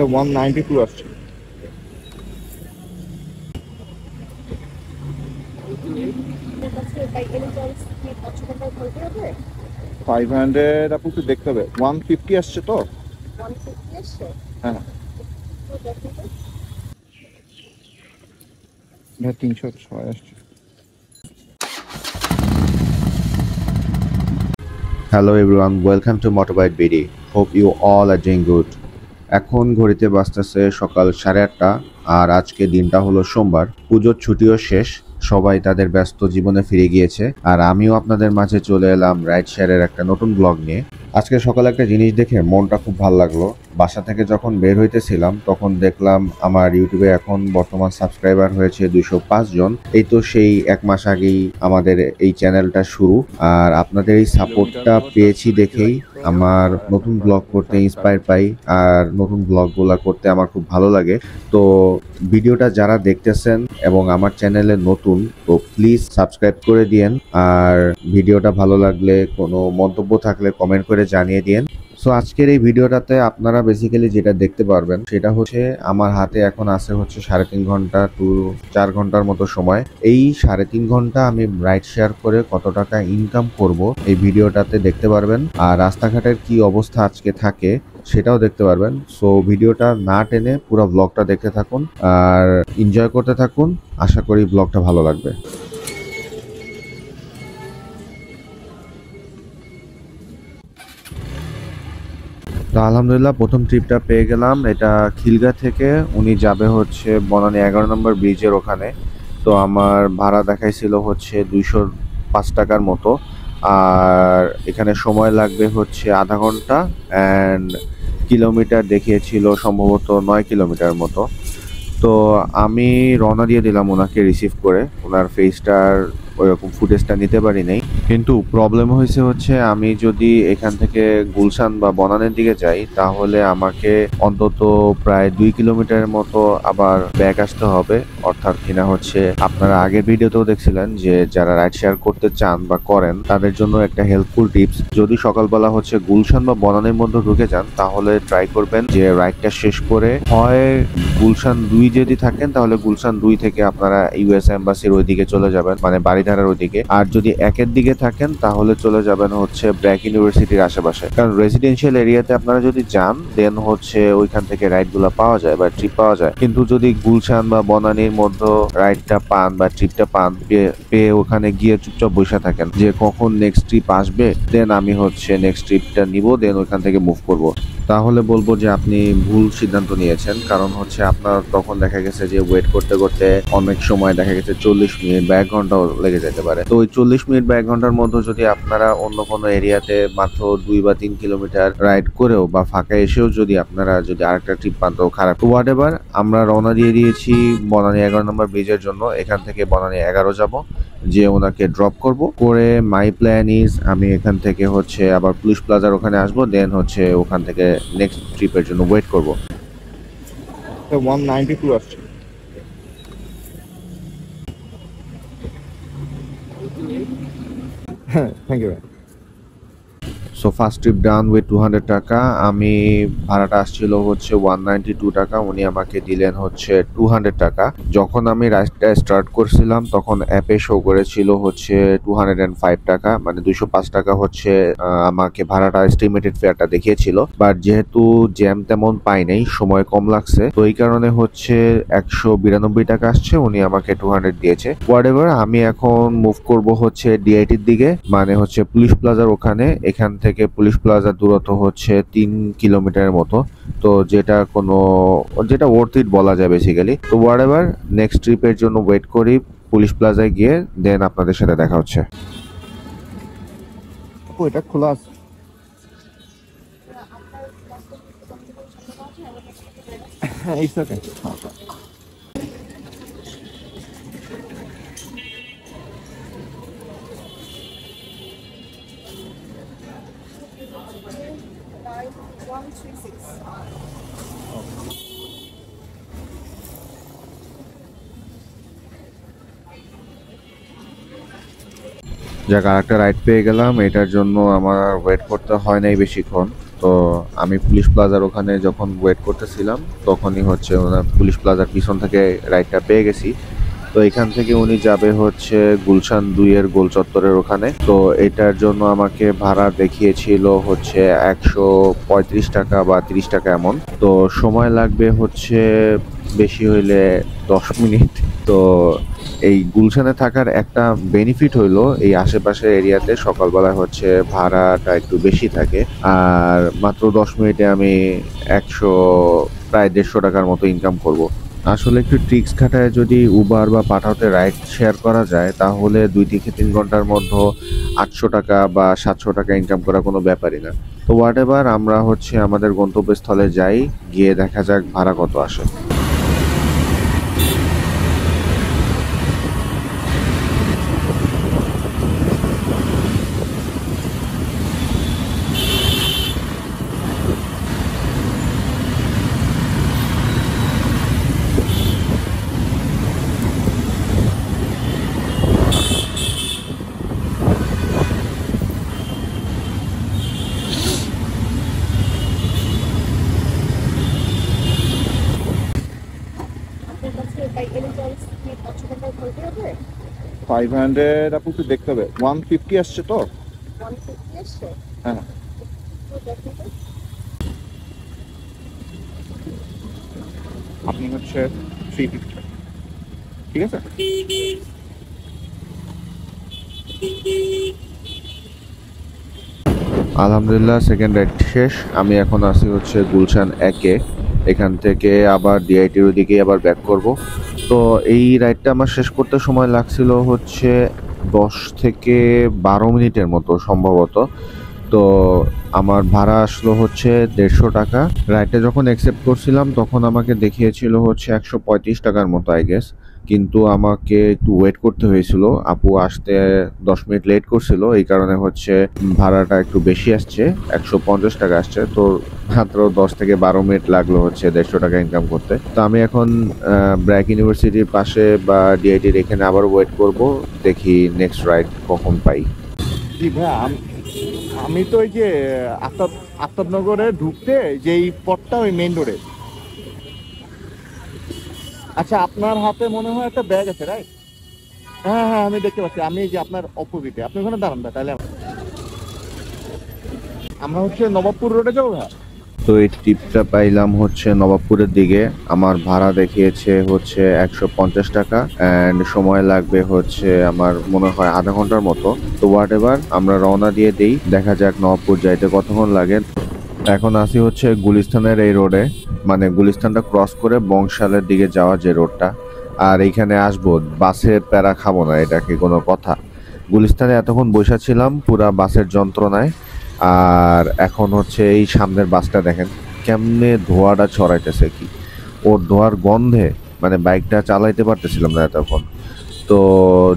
192 আসছে। Five hundred আপু একটু দেখতে হবে। 150 আসছে তো। হ্যাঁ, 306 আসছে। Hello everyone, welcome to Motorbike BD. Hope you all are doing good. এখন ঘড়িতে বাজতেছে সকাল 8:30 আর আজকে দিনটা হলো সোমবার। পুজোর ছুটিও শেষ, সবাই তাদের ব্যস্ত জীবনে ফিরে গিয়েছে আর আমিও আপনাদের মাঝে চলে এলাম রাইড শেয়ারের একটা নতুন ব্লগ নিয়ে। আজকে সকালে একটা জিনিস দেখে মনটা খুব ভালো লাগলো। বাসা থেকে যখন বের হইতেছিলাম তখন দেখলাম আমার ইউটিউবে এখন বর্তমান সাবস্ক্রাইবার হয়েছে 205 জন। এই তো সেই এক মাস আগেই আমাদের এই চ্যানেলটা শুরু, আর আপনাদের এই সাপোর্টটা পেয়েছি দেখেই আমার নতুন ব্লগ করতে ইন্সপায়ার পাই আর নতুন ব্লগগুলো করতে আমার খুব ভালো লাগে। তো ভিডিওটা যারা দেখতেছেন এবং আমার চ্যানেলে নতুন, তো প্লিজ সাবস্ক্রাইব করে দিয়েন আর ভিডিওটা ভালো লাগলে কোনো মন্তব্য থাকলে কমেন্ট করে জানিয়ে দিয়েন। সো আজকের এই ভিডিওটাতে আপনারা বেসিক্যালি যেটা দেখতে পারবেন সেটা হচ্ছে আমার হাতে এখন আছে হচ্ছে 3.5 ঘন্টা টু 4 ঘন্টার মতো সময়। এই 3.5 ঘন্টা আমি রাইড শেয়ার করে কত টাকা ইনকাম করব এই ভিডিওটাতে দেখতে পারবেন, আর রাস্তাঘাটের কি অবস্থা আজকে থাকে সেটাও দেখতে পারবেন। সো ভিডিওটা না টেনে পুরো ব্লগটা দেখতে থাকুন আর এনজয় করতে থাকুন, আশা করি ব্লগটা ভালো লাগবে। তো আলহামদুলিল্লাহ প্রথম ট্রিপটা পেয়ে গেলাম। এটা খিলগা থেকে উনি যাবে হচ্ছে বনানী 11 নম্বর ব্রিজের ওখানে। তো আমার ভাড়া দেখাইছিল হচ্ছে 205 টাকার মতো, আর এখানে সময় লাগবে হচ্ছে আধা ঘন্টা, অ্যান্ড কিলোমিটার দেখিয়েছিল সম্ভবত 9 কিলোমিটার মতো। তো আমি রওনা দিয়ে দিলাম ওনাকে রিসিভ করে। ওনার ফেসটার ওইরকম ফুটেজটা নিতে পারি নাই, কিন্তু প্রবলেম হয়েছে হচ্ছে আমি যদি এখান থেকে গুলশান বা বনানের দিকে যাই তাহলে আমাকে অন্তত প্রায় 2 কিলোমিটারের মতো আবার ব্যাক আসতে হবে। অর্থাৎ কিনা হচ্ছে আপনারা আগের ভিডিওতেও দেখছিলেন যে যারা রাইড শেয়ার করতে চান বা করেন তাদের জন্য একটা হেল্পফুল টিপস, যদি সকালবেলা হচ্ছে গুলশান বা বনানের মধ্যে ঢুকে যান তাহলে ট্রাই করবেন যে রাইডটা শেষ করে হয় গুলশান 2 যদি থাকেন তাহলে গুলশান 2 থেকে আপনারা ইউএস এম্বাসির ওইদিকে চলে যাবেন, মানে বাড়িধারার ওইদিকে। আর যদি একের দিকে থাকেন তাহলে চলে যাবেন হচ্ছে ব্র্যাক ইউনিভার্সিটির আশেপাশে, কারণ রেসিডেন্সিয়াল এরিয়াতে আপনারা যদি যান দেন হচ্ছে ওইখান থেকে রাইড গুলা পাওয়া যায় বা ট্রিপ পাওয়া যায়। কিন্তু যদি গুলশান বা বনানীর মধ্যে রাইডটা পান বা ট্রিপটা পান, পেয়ে ওখানে গিয়ে চুপচাপ বসে থাকেন যে কখন নেক্সট ট্রিপ আসবে, দেন আমি হচ্ছে নেক্সট ট্রিপটা নিব, দেন ওইখান থেকে মুভ করব, তাহলে বলবো যে আপনি ভুল সিদ্ধান্ত নিয়েছেন। কারণ হচ্ছে আপনার তখন দেখা গেছে যে ওয়েট করতে করতে অনেক সময় দেখা গেছে 40 মিনিট বা 1 ঘন্টাও লেগে যেতে পারে। তো ওই 40 মিনিট বা 1 ঘন্টার মধ্যে যদি আপনারা অন্য কোনো এরিয়াতে মাত্র 2 বা 3 কিলোমিটার রাইড করেও বা ফাঁকা এসেও যদি আপনারা যদি আরেকটা ট্রিপ পান তো খারাপ। তো হোয়াট এভার, আমরা রওনা দিয়ে দিয়েছি বনানী 11 নম্বর ব্রিজের জন্য। এখান থেকে বনানী 11 যাব, যে ওনাকে ড্রপ করব করে মাই প্ল্যান ইজ আমি এখান থেকে হচ্ছে আবার পুলিশ প্লাজার ওখানে আসবো, দেন হচ্ছে ওখান থেকে নেক্সট ট্রিপের জন্য ওয়েট করব। 192 আসছে। হ্যাঁ, thank you. So first trip done with 200 টাকা। আমি ভাড়াটা আসছিল হচ্ছে 192 টাকা, উনি আমাকে দিলেন হচ্ছে 200 টাকা। যখন আমি রাইডটা স্টার্ট করছিলাম তখন অ্যাপে শো করেছিল হচ্ছে 205 টাকা, মানে 205 টাকা হচ্ছে আমাকে ভাড়াটা এস্টিমেটেড ফেয়ারটা দেখিয়েছিল। বাট যেহেতু জ্যাম তেমন পাই নাই, সময় কম লাগছে, তো এই কারণে হচ্ছে 192 টাকা আসছে, উনি আমাকে 200 দিয়েছে। হোয়াটএভার, আমি এখন মুভ করব হচ্ছে ডিআইটির দিকে, মানে হচ্ছে পুলিশ প্লাজার ওখানে। এখান থেকে পুলিশ প্লাজার দূরত্ব হচ্ছে 3 কিলোমিটারের মতো, তো যেটা ওয়ার্থ ইট বলা যায় বেসিক্যালি। তো হোয়াটএভার, নেক্সট ট্রিপের জন্য ওয়েট করি পুলিশ প্লাজায় গিয়ে, দেন আপনাদের সাথে দেখা হচ্ছে। এটা খোলা আছে। হ্যাঁ, ইটস ওকে। যাক, আর একটা রাইড পেয়ে গেলাম, এটার জন্য আমার ওয়েট করতে হয় নাই বেশিক্ষণ। তো তো আমি পুলিশ প্লাজার ওখানে যখন ওয়েট করতেছিলাম তখনই হচ্ছে ওনার পুলিশ প্লাজার পিছন থেকে রাইডটা পেয়ে গেছি। তো এখান থেকে উনি যাবে হচ্ছে গুলশান 2 এর গোল চত্বরের ওখানে। তো এটার জন্য আমাকে ভাড়া দেখিয়েছিল হচ্ছে 135 টাকা বা 30 টাকা এমন। তো সময় লাগবে হচ্ছে বেশি হইলে 10 মিনিট। তো এই গুলশানে থাকার একটা বেনিফিট হইলো এই আশেপাশের এরিয়াতে সকালবেলায় হচ্ছে ভাড়াটা একটু বেশি থাকে, আর মাত্র 10 মিনিটে আমি 100 প্রায় 150 টাকার মতো ইনকাম করব। আসলে একটু ট্রিক্স খাটায় যদি উবার বা পাঠাওতে রাইড শেয়ার করা যায় তাহলে 2 থেকে 3 ঘন্টার মধ্যে 800 টাকা বা 700 টাকা ইনকাম করা কোনো ব্যাপারই না। তো হোয়াট এভার, আমরা হচ্ছে আমাদের গন্তব্যস্থলে যাই, গিয়ে দেখা যাক ভাড়া কত আসে। আপনার কাছে বাই এনি চান্স কি 500 টাকার ঘন্টা হবে? 500 আপু একটু দেখতে হবে, 150 আসছে তো। 150 আসছে? হ্যাঁ, তো দেখুন তো। আপনি হচ্ছে 350, ঠিক আছে? আলহামদুলিল্লাহ, সেকেন্ড রাইড শেষ। আমি এখন আছি হচ্ছে গুলশান 1-এ। এখান থেকে আবার ডিআইটির ওদিকে আবার ব্যাক করব। তো এই রাইডটা আমার শেষ করতে সময় লাগছিল হচ্ছে 10 থেকে 12 মিনিটের মতো সম্ভবত। তো আমার ভাড়া আসলো হচ্ছে 150 টাকা। রাইডটা যখন অ্যাকসেপ্ট করছিলাম তখন আমাকে দেখিয়েছিল হচ্ছে 135 টাকার মতো আই গেস, কিন্তু আমাকে একটু ওয়েট করতে হয়েছিল। আপু আসতে 10 মিনিট লেট করছিল, এই কারণে হচ্ছে ভাড়াটা একটু বেশি আসছে, 150 টাকা আসছে। তো মাত্র 10 থেকে 12 মিনিট লাগলো হচ্ছে 150 টাকা ইনকাম করতে। তো আমি এখন ব্র্যাক ইউনিভার্সিটির পাশে বা ডিআইটির এখানে আবার ওয়েট করব, দেখি নেক্সট রাইড কখন পাই। জি ভাইয়া, আমি তো ওই যে আফতাবনগরে ঢুকতে যেই পথটা ওই মেইন রোডে। আচ্ছা, আপনার হাতে মনে হয় একটা ব্যাগ আছে, রাইট? হ্যাঁ হ্যাঁ, আমি দেখতে পাচ্ছি। আমি এই যে আপনার অপোজিটে, আপনি ওখানে দাঁড়ান ভাই, তাহলে আমরা হচ্ছে নবাবপুর রোডে যাবো ভাইয়া। তো এই টিপটা পাইলাম হচ্ছে নবাবপুরের দিকে। আমার ভাড়া দেখিয়েছে হচ্ছে 150 টাকা অ্যান্ড সময় লাগবে হচ্ছে আমার মনে হয় আধা ঘন্টার মতো। তো হোয়াট এভার, আমরা রওনা দিয়ে দিই, দেখা যাক নবাবপুর যাইতে কতক্ষণ লাগে। এখন আসি হচ্ছে গুলিস্তানের এই রোডে, মানে গুলিস্তানটা ক্রস করে বংশালের দিকে যাওয়া যে রোডটা। আর এইখানে আসবো, বাসের প্যারা খাবো না, এটা কি কোনো কথা? গুলিস্তানে এতক্ষণ বসে ছিলাম পুরা বাসের যন্ত্রণায়, আর এখন হচ্ছে এই সামনের বাসটা দেখেন কেমনে ধোঁয়াটা ছড়াইতেছে, কি ওর ধোঁয়ার গন্ধে মানে বাইকটা চালাইতে পারতেছিলাম না এতক্ষণ। তো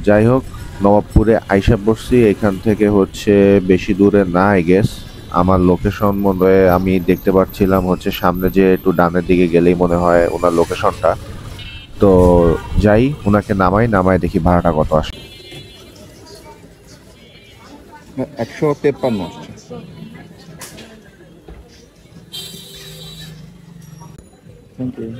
যাই হোক, নবাবপুরে আইসা পড়ছি। এখান থেকে হচ্ছে বেশি দূরে না আই গেস। আমার লোকেশন মনে হয় আমি দেখতে পাচ্ছিলাম হচ্ছে সামনে যে একটু ডানের দিকে গেলেই মনে হয় ওনার লোকেশনটা। তো যাই, ওনাকে নামাই দেখি ভাড়াটা কত আসে। 153 আসছে। Thank you.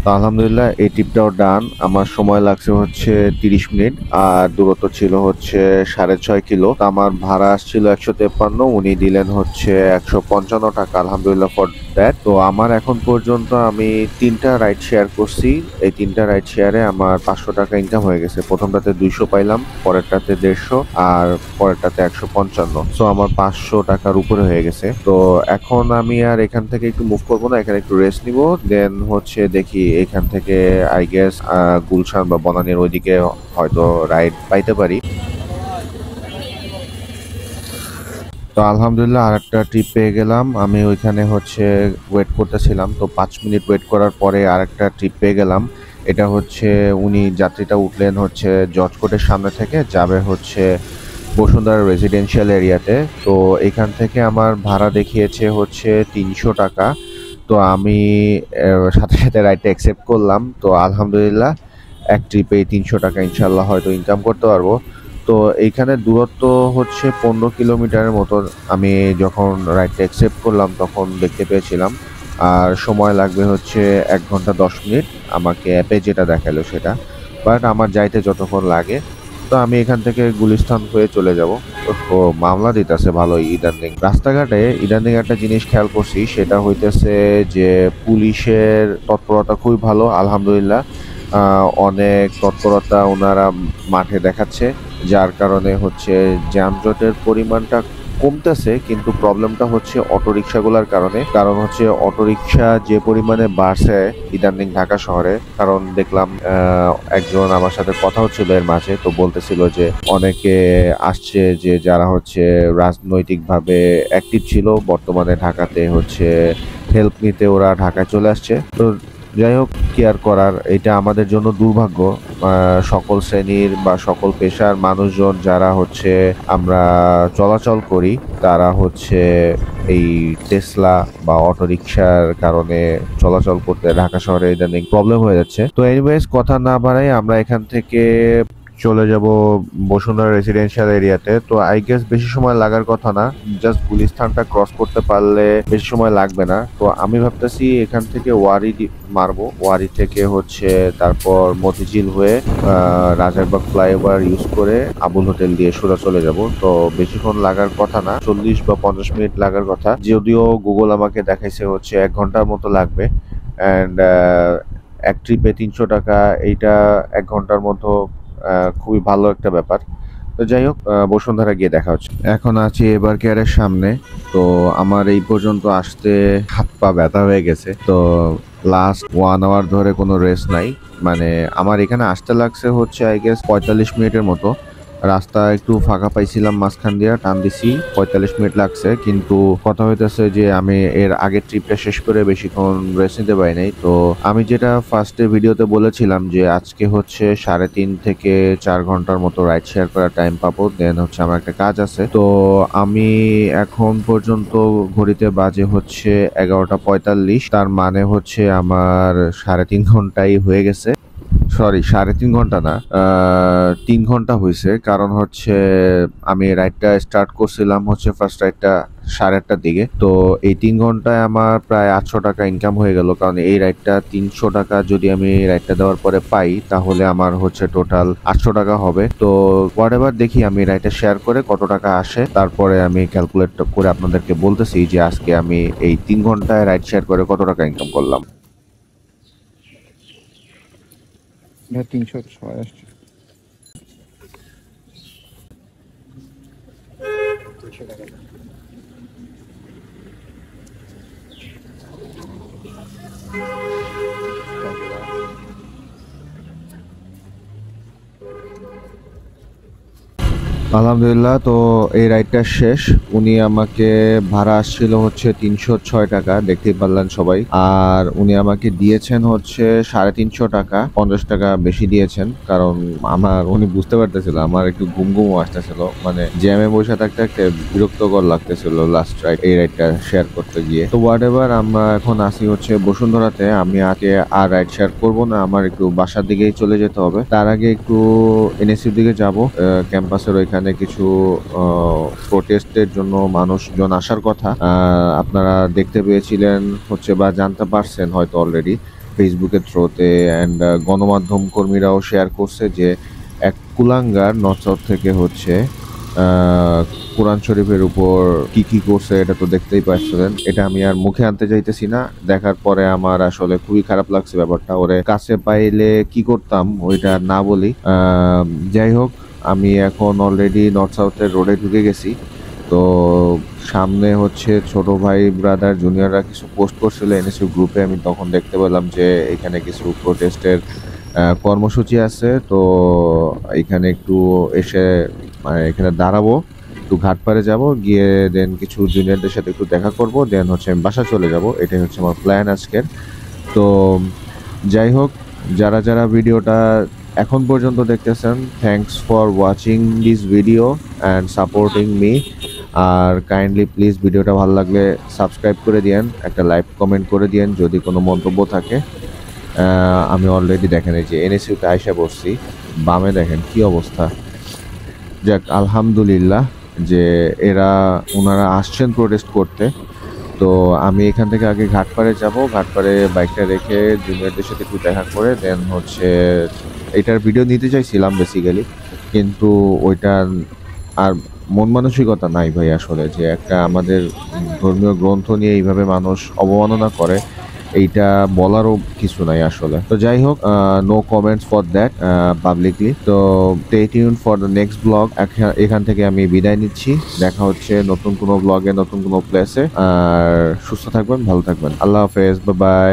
তো আলহামদুলিল্লাহ, এই ট্রিপটাও ডান। আমার সময় লাগছে হচ্ছে 30 মিনিট, আর দূরত্ব ছিল হচ্ছে 6.5 কিলো। তো আমার ভাড়া আসছিল 153, উনি দিলেন হচ্ছে 155 টাকা। আলহামদুলিল্লাহ ফর দ্যাট। তো আমার এখন পর্যন্ত আমি 3টা রাইড শেয়ার করছি। এই 3টা রাইড শেয়ারে আমার 500 টাকা ইনকাম হয়ে গেছে। প্রথমটাতে 200 পাইলাম, পরেরটাতে 150, আর পরেরটাতে 155। সো আমার 500 টাকার উপরে হয়ে গেছে। তো এখন আমি আর এখান থেকে একটু মুভ করবো না, এখানে একটু রেস্ট নিব, দেন হচ্ছে দেখি এখান থেকে আই গেস গুলশান বা বনানীর ওইদিকে হয়তো রাইড পাইতে পারি। তো আলহামদুলিল্লাহ আরেকটা ট্রিপ পেয়ে গেলাম। আমি ওইখানে হচ্ছে ওয়েট করতেছিলাম, তো 5 মিনিট ওয়েট করার পরে আরেকটা ট্রিপ পেয়ে গেলাম। এটা হচ্ছে উনি যাত্রীটা উঠলেন হচ্ছে জর্জ কোর্টের সামনে থেকে, যাবে হচ্ছে বসুন্ধরা রেসিডেন্সিয়াল এরিয়াতে। তো এখান থেকে আমার ভাড়া দেখিয়েছে হচ্ছে 300 টাকা। তো আমি সাথে সাথে রাইডটা অ্যাকসেপ্ট করলাম। তো আলহামদুলিল্লাহ এক ট্রিপে 300 টাকা ইনশাল্লাহ হয়তো ইনকাম করতে পারবো। তো এইখানে দূরত্ব হচ্ছে 15 কিলোমিটারের মতো। আমি যখন রাইডটা অ্যাকসেপ্ট করলাম তখন দেখতে পেয়েছিলাম, আর সময় লাগবে হচ্ছে 1 ঘন্টা 10 মিনিট আমাকে অ্যাপে যেটা দেখালো সেটা। বাট আমার যাইতে যতক্ষণ লাগে, তো আমি এখান থেকে গুলিস্তান হয়ে চলে যাব। তো মামলা দিতেছে ভালোই ইদানিং রাস্তাঘাটে। ইদানিং একটা জিনিস খেয়াল করছি, সেটা হইতেছে যে পুলিশের তৎপরতা খুবই ভালো, আলহামদুলিল্লাহ। অনেক তৎপরতা ওনারা মাঠে দেখাচ্ছে, যার কারণে হচ্ছে যানজটের পরিমাণটা কমতেছে। কিন্তু প্রবলেমটা হচ্ছে অটোরিকশাগুলোর কারণে। কারণ হচ্ছে অটোরিকশা যে পরিমাণে বাড়ছে ইদানিং ঢাকা শহরে। কারণ দেখলাম একজন আমার সাথে কথা হচ্ছিল এর মাঝে, তো বলতেছিল যে অনেকে আসছে যে যারা হচ্ছে রাজনৈতিকভাবে অ্যাক্টিভ ছিল, বর্তমানে ঢাকাতে হচ্ছে হেল্প নিতে ওরা ঢাকায় চলে আসছে। তো যাই হোক, কি আর করার, এটা আমাদের জন্য দুর্ভাগ্য। সকল শ্রেণীর বা সকল পেশার মানুষজন যারা হচ্ছে আমরা চলাচল করি, তারা হচ্ছে এই টেসলা বা অটোরিকশার কারণে চলাচল করতে ঢাকা শহরে ইদানিং প্রবলেম হয়ে যাচ্ছে। তো এনিওয়েজ, কথা না বাড়াই আমরা এখান থেকে চলে যাব বসুন্ধরা রেসিডেন্সিয়াল এরিয়াতে। তো আই গেস বেশি সময় লাগার কথা না, জাস্ট গুলিস্তানটা ক্রস করতে পারলে বেশি সময় লাগবে না। তো আমি ভাবতেছি এখান থেকে ওয়ারি মারবো, ওয়ারি থেকে হচ্ছে তারপর মতিঝিল হয়ে রাজারবাগ ফ্লাইওভার ইউজ করে আবুল হোটেল দিয়ে সোজা চলে যাব। তো বেশিক্ষণ লাগার কথা না, 40 বা 50 মিনিট লাগার কথা, যদিও গুগল আমাকে দেখাইছে হচ্ছে 1 ঘন্টার মতো লাগবে। অ্যান্ড এক ট্রিপে 300 টাকা, এইটা 1 ঘন্টার মতো খুবই ভালো একটা ব্যাপার। তো যাই হোক, বসুন্ধরা গিয়ে দেখা হচ্ছে। এখন আছি এবার কেয়ারের সামনে। তো আমার এই পর্যন্ত আসতে হাত পা ব্যথা হয়ে গেছে। তো লাস্ট 1 আওয়ার ধরে কোনো রেস্ট নাই। মানে আমার এখানে আসতে লাগছে হচ্ছে আই গেস 45 মিনিটের মতো। রাস্তা একটু ফাঁকা পাইছিলাম, মাঝখান দিয়ে টান দিছি, 45 মিনিট লাগছে। কিন্তু কথা হইতেছে যে আমি এর আগের ট্রিপটা শেষ করে বেশিক্ষণ রেস্ট নিতে পারি নাই। তো আমি যেটা ফার্স্টে ভিডিওতে বলেছিলাম যে আজকে হচ্ছে 3.5 থেকে 4 ঘন্টার মতো রাইড শেয়ার করার টাইম পাবো, দেন হচ্ছে আমার একটা কাজ আছে। তো আমি এখন পর্যন্ত ঘড়িতে বাজে হচ্ছে 11:45, তার মানে হচ্ছে আমার 3.5 ঘন্টাই হয়ে গেছে। সরি, 3.5 ঘন্টা না, 3 ঘন্টা হয়েছে। কারণ হচ্ছে আমি রাইডটা স্টার্ট করছিলাম হচ্ছে ফার্স্ট রাইডটা 8:30টার দিকে। তো এই 3 ঘন্টায় আমার প্রায় 800 টাকা ইনকাম হয়ে গেল। কারণ এই রাইডটা 300 টাকা যদি আমি রাইডটা দেওয়ার পরে পাই, তাহলে আমার হচ্ছে টোটাল 800 টাকা হবে। তো হোয়াট এভার, দেখি আমি রাইডটা শেয়ার করে কত টাকা আসে, তারপরে আমি ক্যালকুলেট করে আপনাদেরকে বলতেছি যে আজকে আমি এই 3 ঘন্টায় রাইড শেয়ার করে কত টাকা ইনকাম করলাম। 306 আসছে। আলহামদুলিল্লাহ, তো এই রাইডটা শেষ। উনি আমাকে ভাড়া আসছিল হচ্ছে 306 টাকা, দেখতেই পারলেন সবাই। আর উনি আমাকে দিয়েছেন হচ্ছে 350 টাকা, 50 টাকা বেশি দিয়েছেন। কারণ উনি বুঝতে পারতেছিল আমার একটু ঘুম আসতেছিল, মানে জ্যামে বসে থাকতে থাকতে বিরক্তকর লাগতেছিল লাস্ট রাইড, এই রাইডটা শেয়ার করতে গিয়ে। তো হোয়াট এভার, আমরা এখন আসি হচ্ছে বসুন্ধরাতে। আমি আগে আর রাইড শেয়ার করবো না, আমার একটু বাসার দিকেই চলে যেতে হবে। তার আগে একটু এনএসইউর দিকে যাব। ক্যাম্পাসের ওইখানে কিছু প্রোটেস্টের জন্য মানুষজন আসার কথা আপনারা দেখতে পেয়েছিলেন হচ্ছে, বা জানতে পারছেন হয়তো অলরেডি ফেসবুকের থ্রুতে। অ্যান্ড গণমাধ্যম কর্মীরাও শেয়ার করছে যে এক কুলাঙ্গার নর্থ সাউথ থেকে হচ্ছে কোরআন শরীফের উপর কি করছে, এটা তো দেখতেই পাচ্ছিলেন। এটা আমি আর মুখে আনতে চাইতেছি না, দেখার পরে আমার আসলে খুবই খারাপ লাগছে ব্যাপারটা। ওরে কাছে পাইলে কি করতাম ওইটা না বলি। যাই হোক, আমি এখন অলরেডি নর্থ সাউথের রোডে ঢুকে গেছি। তো সামনে হচ্ছে ছোট ভাই ব্রাদার জুনিয়ররা কিছু পোস্ট করছিল এনএসইউ গ্রুপে। আমি তখন দেখতে পেলাম যে এখানে কিছু প্রোটেস্টের কর্মসূচি আছে। তো এখানে একটু এসে এখানে দাঁড়াবো, একটু ঘাট পাড়ে যাবো, গিয়ে দেন কিছু জুনিয়রদের সাথে একটু দেখা করব, দেন হচ্ছে আমি বাসা চলে যাব। এটাই হচ্ছে আমার প্ল্যান আজকের। তো যাই হোক, যারা যারা ভিডিওটা এখন পর্যন্ত দেখতেছেন, thanks for watching this video and supporting me. আর কাইন্ডলি প্লিজ ভিডিওটা ভালো লাগলে সাবস্ক্রাইব করে দিয়েন, একটা লাইক কমেন্ট করে দিয়েন যদি কোনো মন্তব্য থাকে। আমি অলরেডি দেখেন এই যে এনএসইউতে আইসা বসছি, বামে দেখেন কি অবস্থা। যাক আলহামদুলিল্লাহ যে ওনারা আসছেন প্রোটেস্ট করতে। তো আমি এখান থেকে আগে ঘাটপাড়ে যাব, ঘাটপাড়ে বাইকটা রেখে জুনিয়রদের সাথে একটু দেখা করে দেন হচ্ছে এটার ভিডিও নিতে চাইছিলাম বেসিক্যালি, কিন্তু ওইটা আর মন মানসিকতা নাই ভাই আসলে, যে একটা আমাদের ধর্মীয় গ্রন্থ নিয়ে এইভাবে মানুষ অবমাননা করে, এইটা বলারও কিছু নাই আসলে। তো যাই হোক, no comments for that publicly. তো stay tune for the next blog. এখান থেকে আমি বিদায় নিচ্ছি, দেখা হচ্ছে নতুন কোনো ব্লগে নতুন কোনো প্লেসে। আর সুস্থ থাকবেন, ভালো থাকবেন, আল্লাহ হাফেজ, বাই বাই।